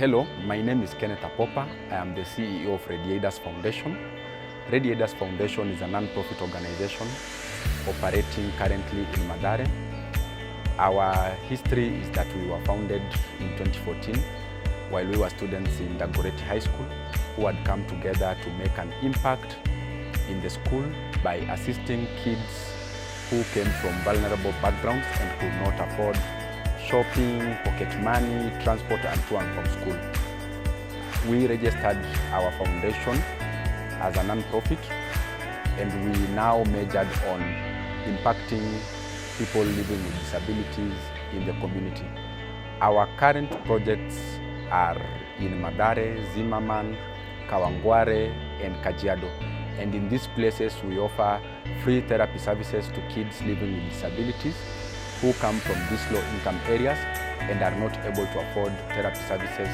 Hello, my name is Kenneth Apopa. I am the CEO of Radiators Foundation. Radiators Foundation is a non-profit organization operating currently in Mathare. Our history is that we were founded in 2014 while we were students in Dagoretti High School who had come together to make an impact in the school by assisting kids who came from vulnerable backgrounds and could not afford shopping, pocket money, transport and to and from school. We registered our foundation as a non-profit and we now majored on impacting people living with disabilities in the community. Our current projects are in Mathare, Zimmerman, Kawangware and Kajiado. And in these places we offer free therapy services to kids living with disabilities who come from these low-income areas and are not able to afford therapy services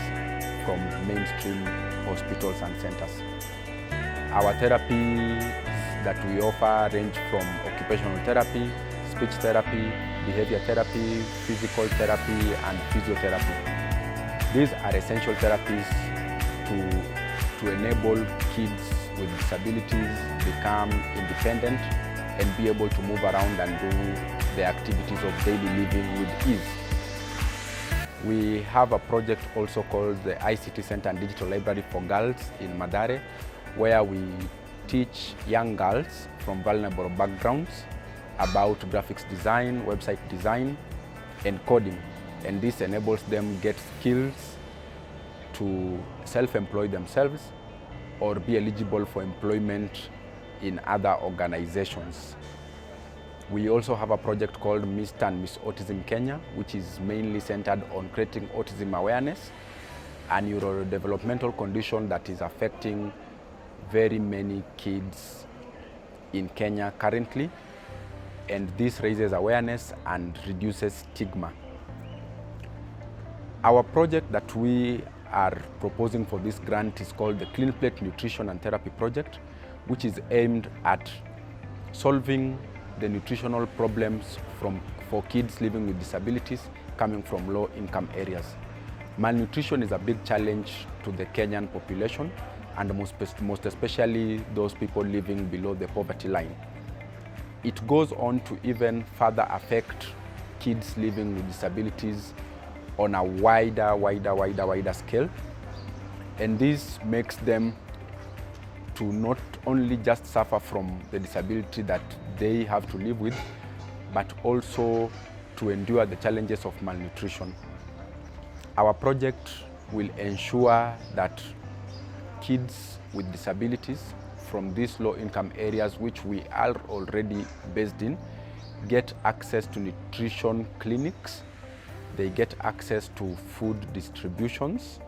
from mainstream hospitals and centers. Our therapies that we offer range from occupational therapy, speech therapy, behavior therapy, physical therapy, and physiotherapy. These are essential therapies to enable kids with disabilities become independent and be able to move around and do the activities of daily living with ease. We have a project also called the ICT Center and Digital Library for Girls in Mathare, where we teach young girls from vulnerable backgrounds about graphics design, website design, and coding. And this enables them get skills to self-employ themselves or be eligible for employment in other organizations. We also have a project called Mr. and Miss Autism Kenya, which is mainly centered on creating autism awareness, a neurodevelopmental condition that is affecting very many kids in Kenya currently. And this raises awareness and reduces stigma. Our project that we are proposing for this grant is called the Clean Plate Nutrition and Therapy Project, which is aimed at solving the nutritional problems for kids living with disabilities coming from low-income areas. Malnutrition is a big challenge to the Kenyan population and most especially those people living below the poverty line. It goes on to even further affect kids living with disabilities on a wider scale. And this makes them to not only just suffer from the disability that they have to live with, but also to endure the challenges of malnutrition. Our project will ensure that kids with disabilities from these low-income areas, which we are already based in, get access to nutrition clinics, they get access to food distributions,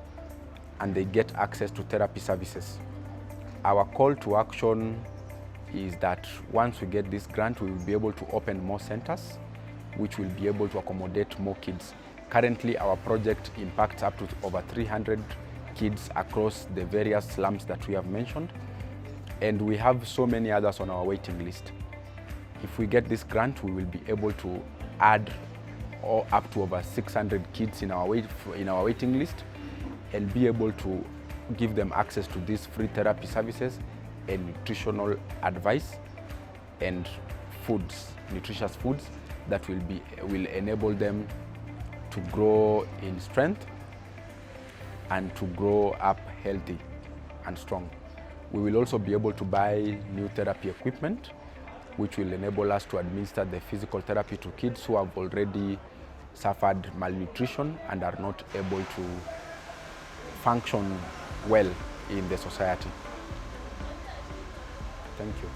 and they get access to therapy services. Our call to action is that once we get this grant, we will be able to open more centers, which will be able to accommodate more kids. Currently, our project impacts up to over 300 kids across the various slums that we have mentioned, and we have so many others on our waiting list. If we get this grant, we will be able to add up to over 600 kids in our waiting list and be able to give them access to these free therapy services and nutritional advice and foods, nutritious foods that will enable them to grow in strength and to grow up healthy and strong. We will also be able to buy new therapy equipment, which will enable us to administer the physical therapy to kids who have already suffered malnutrition and are not able to function well in the society. Thank you.